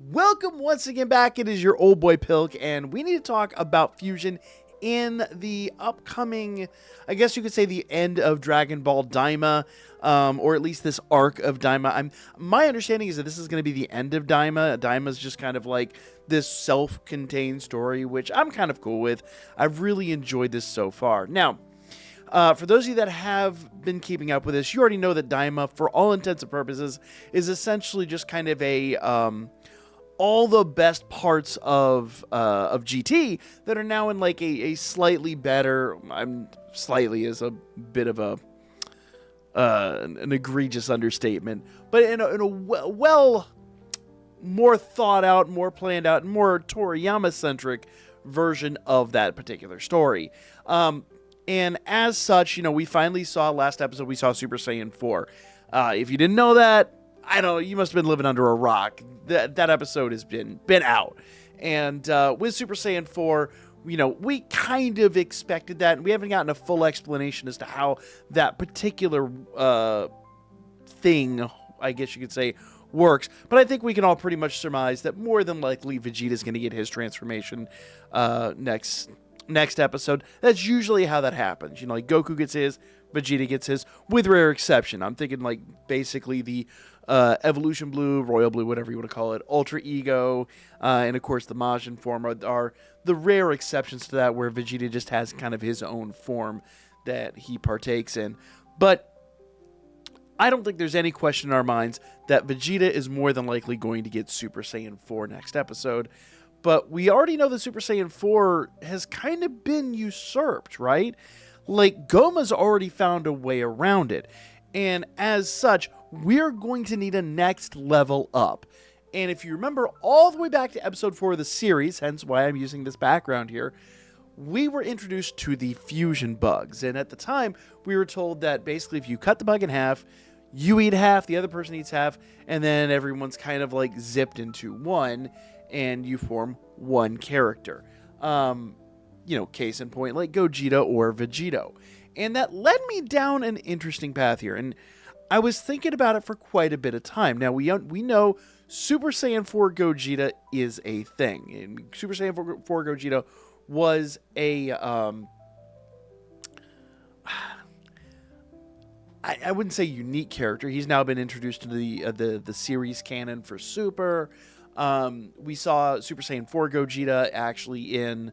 Welcome once again back. It is your old boy Pilk, and we need to talk about fusion in the upcoming, I guess you could say, the end of Dragon Ball Daima, or at least this arc of Daima. My understanding is that this is going to be the end of Daima. Daima is just kind of like this self-contained story, which I'm kind of cool with. I've really enjoyed this so far. Now, for those of you that have been keeping up with this, you already know that Daima, for all intents and purposes, is essentially just kind of a all the best parts of GT that are now in like a slightly better. Slightly is a bit of a an egregious understatement, but in a well more thought out, more planned out, and more Toriyama centric version of that particular story. And as such, we finally saw last episode, we saw Super Saiyan 4. If you didn't know that, I don't know, you must have been living under a rock. That episode has been out. And with Super Saiyan 4, we kind of expected that, and we haven't gotten a full explanation as to how that particular thing, I guess you could say, works. But I think we can all pretty much surmise that more than likely Vegeta's going to get his transformation next episode. That's usually how that happens. Like Goku gets his, Vegeta gets his, with rare exception. I'm thinking like basically the Evolution Blue, Royal Blue, whatever you want to call it, Ultra Ego, and of course the Majin form are the rare exceptions to that, where Vegeta just has kind of his own form that he partakes in. But I don't think there's any question in our minds that Vegeta is more than likely going to get Super Saiyan 4 next episode. But we already know that Super Saiyan 4 has kind of been usurped, right? Like, Goma's already found a way around it. And as such, we're going to need a next level up. And if you remember all the way back to episode 4 of the series, hence why I'm using this background here, we were introduced to the fusion bugs. And at the time, we were told that basically if you cut the bug in half, you eat half, the other person eats half, and then everyone's kind of like zipped into one, and you form one character. Case in point, like Gogeta or Vegito. And that led me down an interesting path here. And I was thinking about it for quite a bit of time. Now, we know Super Saiyan 4 Gogeta is a thing. And Super Saiyan 4 Gogeta was a... I wouldn't say unique character. He's now been introduced to the series canon for Super. We saw Super Saiyan 4 Gogeta actually in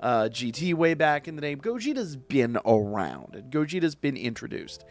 GT way back in the day. Gogeta's been around, and Gogeta's been introduced.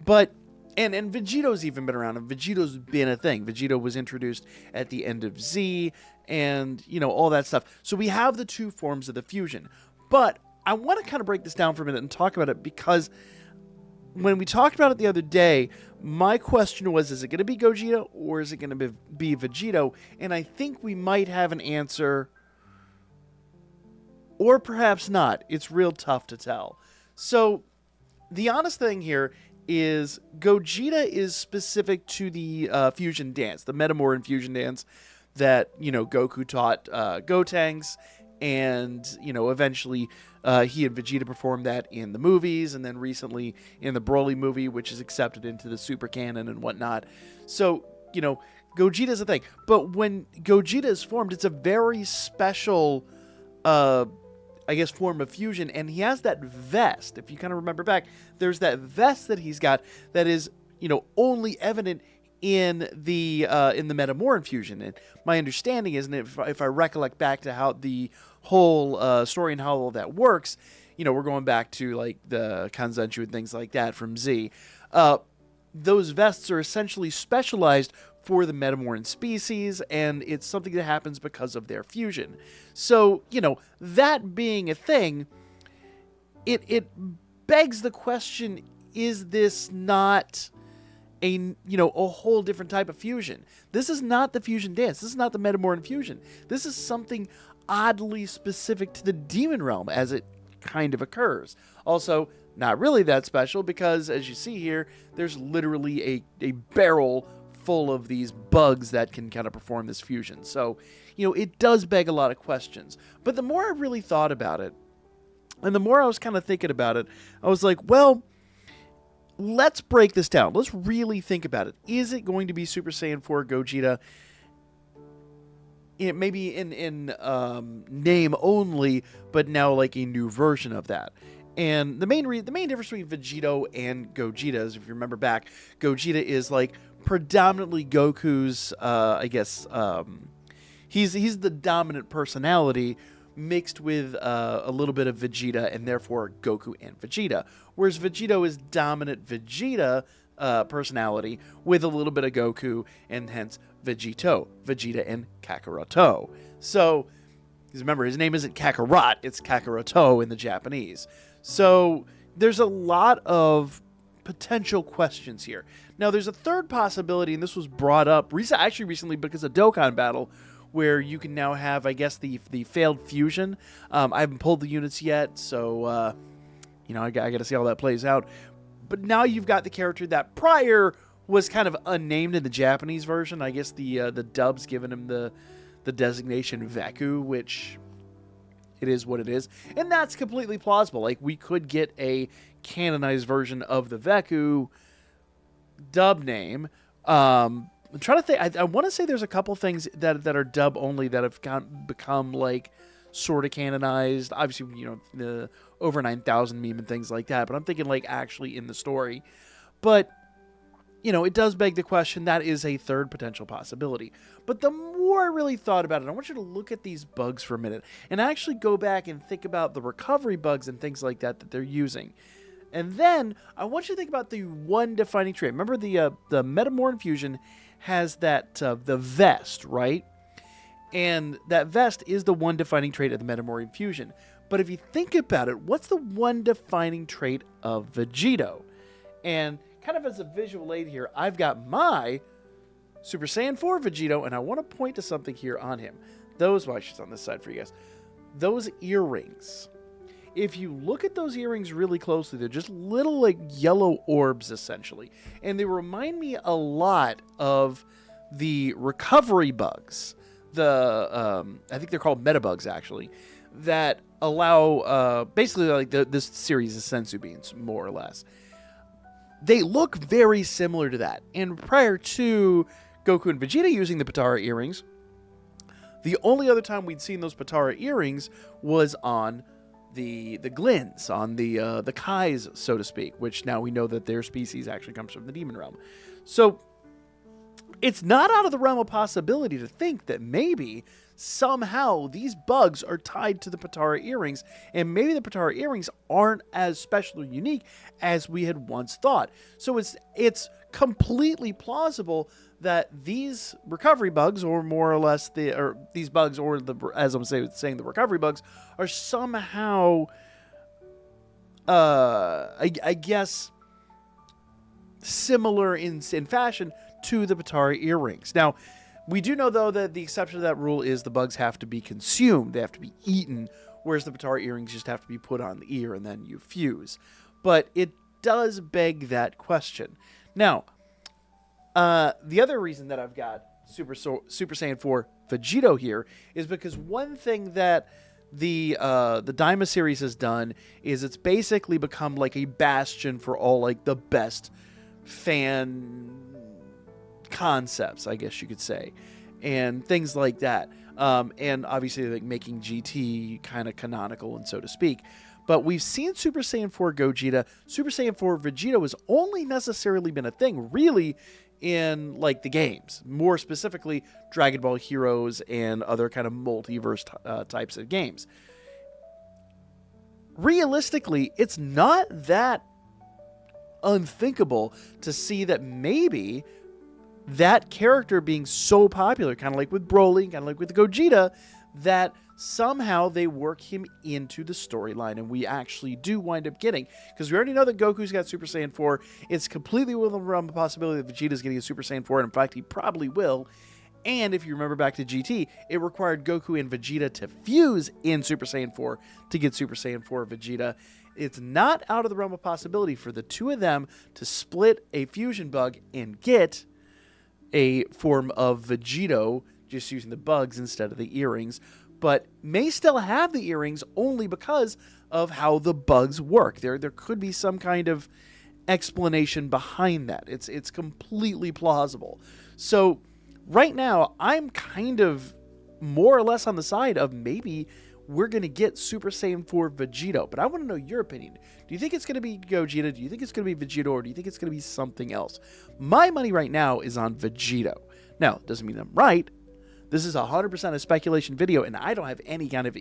But, and Vegito's even been around, and Vegito's been a thing. Vegito was introduced at the end of Z, and, all that stuff. So we have the two forms of the fusion. But I want to kind of break this down for a minute and talk about it, because when we talked about it the other day, my question was, is it going to be Gogeta or is it going to be Vegito? And I think we might have an answer, or perhaps not. It's real tough to tell. So the honest thing here is Gogeta is specific to the fusion dance, the Metamoran fusion dance that, Goku taught Gotenks, and, eventually he and Vegeta performed that in the movies, and then recently in the Broly movie, which is accepted into the Super Canon and whatnot. So, Gogeta's a thing. But when Gogeta is formed, it's a very special, form of fusion, and he has that vest. If you kind of remember back, there's that vest that he's got that is, only evident in the Metamoran fusion. And my understanding is, and if I recollect back to how the whole story and how all that works, we're going back to like the Kanzenshuu and things like that from Z. Those vests are essentially specialized for the Metamoran species, and it's something that happens because of their fusion. So, that being a thing, it begs the question, is this not a whole different type of fusion? This is not the fusion dance. This is not the Metamoran fusion. This is something oddly specific to the demon realm, as it kind of occurs. Also, not really that special, because as you see here, there's literally a barrel full of these bugs that can kind of perform this fusion. So, it does beg a lot of questions. But the more I really thought about it, and the more I was kind of thinking about it, I was like, well, let's break this down. Let's really think about it. Is it going to be Super Saiyan 4 Gogeta? maybe in name only, but now like a new version of that. And the main difference between Vegito and Gogeta is, if you remember back, Gogeta is like predominantly Goku's, I guess, he's the dominant personality mixed with a little bit of Vegeta, and therefore Goku and Vegeta. Whereas Vegito is dominant Vegeta personality with a little bit of Goku, and hence Vegito, Vegeta, and Kakaroto. So, remember, his name isn't Kakarot, it's Kakaroto in the Japanese. So, there's a lot of potential questions here. Now, there's a third possibility, and this was brought up recently because of Dokkan Battle, where you can now have, I guess, the failed fusion. I haven't pulled the units yet, so, I got to see how that plays out. But now you've got the character that prior was kind of unnamed in the Japanese version. I guess the dub's given him the designation Veku, which it is what it is. And that's completely plausible. Like, we could get a canonized version of the Veku dub name. I'm trying to think. I want to say there's a couple things that are dub only that have become like sort of canonized. Obviously, the over 9,000 meme and things like that. But I'm thinking like actually in the story. But it does beg the question. That is a third potential possibility. But the more I really thought about it, I want you to look at these bugs for a minute and actually go back and think about the recovery bugs and things like that they're using. And then I want you to think about the one defining trait. Remember the Metamorph Fusion has that the vest, right? And that vest is the one defining trait of the Metamorph Fusion. But if you think about it, what's the one defining trait of Vegito? And kind of as a visual aid here, I've got my Super Saiyan 4 Vegito, and I want to point to something here on him. She's on this side for you guys. Those earrings. If you look at those earrings really closely, they're just little like yellow orbs essentially. And they remind me a lot of the recovery bugs. I think they're called metabugs actually, that allow basically like this series of sensu beans, more or less. They look very similar to that. And prior to Goku and Vegeta using the Potara earrings, the only other time we'd seen those Potara earrings was on the Glins, on the Kais, so to speak, which now we know that their species actually comes from the demon realm. So it's not out of the realm of possibility to think that maybe somehow these bugs are tied to the Potara earrings, and maybe the Potara earrings aren't as special or unique as we had once thought. So it's completely plausible that these recovery bugs, or more or less these bugs, or as I'm saying, the recovery bugs, are somehow, I guess, similar in fashion to the Potara earrings. Now, we do know, though, that the exception to that rule is the bugs have to be consumed. They have to be eaten, whereas the Potara earrings just have to be put on the ear and then you fuse. But it does beg that question. Now, the other reason that I've got Super Saiyan 4 Vegito here is because one thing that the Daima series has done is it's basically become like a bastion for all like the best fan concepts, I guess you could say, and things like that. And obviously like making GT kind of canonical and so to speak. But we've seen Super Saiyan 4 Gogeta. Super Saiyan 4 Vegito has only necessarily been a thing really in like the games, more specifically Dragon Ball Heroes and other kind of multiverse types of games. Realistically, it's not that unthinkable to see that maybe that character being so popular, kind of like with Broly, kind of like with Gogeta, that somehow they work him into the storyline, and we actually do wind up getting, because we already know that Goku's got Super Saiyan 4. It's completely within the realm of possibility that Vegeta's getting a Super Saiyan 4, and in fact, he probably will. And if you remember back to GT, it required Goku and Vegeta to fuse in Super Saiyan 4 to get Super Saiyan 4 Vegeta. It's not out of the realm of possibility for the two of them to split a fusion bug and get a form of Vegito, just using the bugs instead of the earrings, but may still have the earrings only because of how the bugs work. There could be some kind of explanation behind that. It's completely plausible. So right now, I'm kind of more or less on the side of maybe we're going to get Super Saiyan 4 Vegito. But I want to know your opinion. Do you think it's going to be Gogeta? Do you think it's going to be Vegito? Or do you think it's going to be something else? My money right now is on Vegito. Now, it doesn't mean I'm right. This is 100% a speculation video, and I don't have any kind of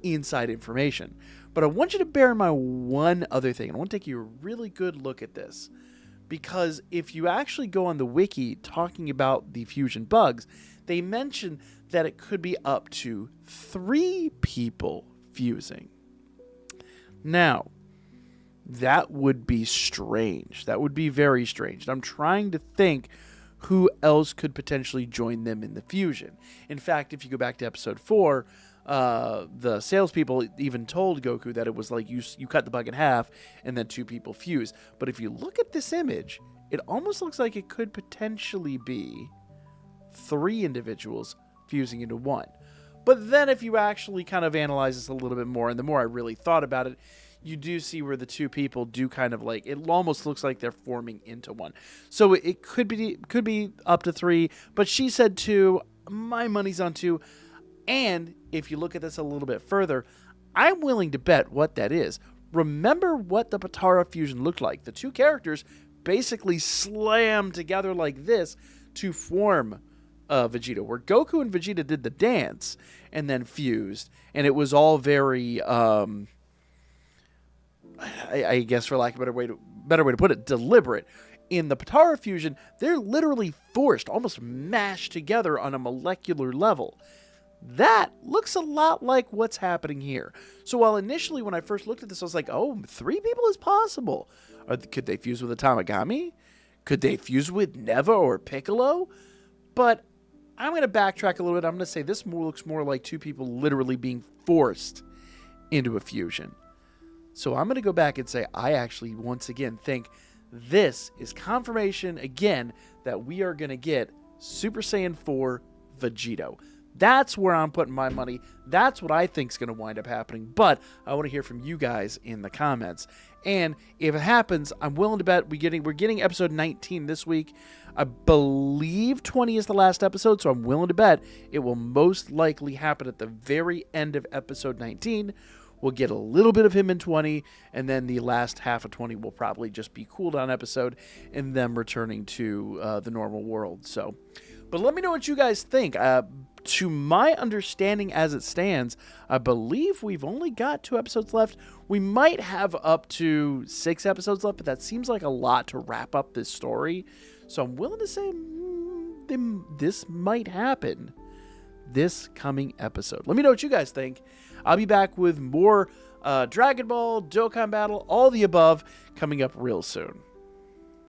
inside information. But I want you to bear in mind one other thing. I want to take you a really good look at this. Because if you actually go on the wiki talking about the fusion bugs, they mention that it could be up to 3 people fusing. Now, that would be strange. That would be very strange. I'm trying to think who else could potentially join them in the fusion. In fact, if you go back to episode 4, the salespeople even told Goku that it was like you cut the bug in half and then 2 people fuse. But if you look at this image, it almost looks like it could potentially be 3 individuals fusing into 1. But then if you actually kind of analyze this a little bit more, and the more I really thought about it, you do see where the 2 people do kind of like, it almost looks like they're forming into 1. So it could be up to 3, but she said 2. My money's on 2. And if you look at this a little bit further, I'm willing to bet what that is. Remember what the Potara fusion looked like. The 2 characters basically slammed together like this to form Vegeta, where Goku and Vegeta did the dance and then fused, and it was all very, I guess for lack of a better way to put it, deliberate. In the Potara fusion, they're literally forced, almost mashed together on a molecular level. That looks a lot like what's happening here. So while initially when I first looked at this, I was like, oh, 3 people is possible. Could they fuse with a Tamagami? Could they fuse with Neva or Piccolo? But I'm going to backtrack a little bit. I'm going to say this looks more like 2 people literally being forced into a fusion. So I'm going to go back and say I actually, once again, think this is confirmation, again, that we are going to get Super Saiyan 4 Vegito. That's where I'm putting my money. That's what I think is going to wind up happening. But I want to hear from you guys in the comments. And if it happens, I'm willing to bet we're getting episode 19 this week. I believe 20 is the last episode, so I'm willing to bet it will most likely happen at the very end of episode 19. We'll get a little bit of him in 20, and then the last half of 20 will probably just be cooldown episode and them returning to the normal world. So, but let me know what you guys think. To my understanding as it stands, I believe we've only got 2 episodes left. We might have up to 6 episodes left, but that seems like a lot to wrap up this story. So I'm willing to say this might happen this coming episode. Let me know what you guys think. I'll be back with more Dragon Ball, Dokkan Battle, all the above coming up real soon.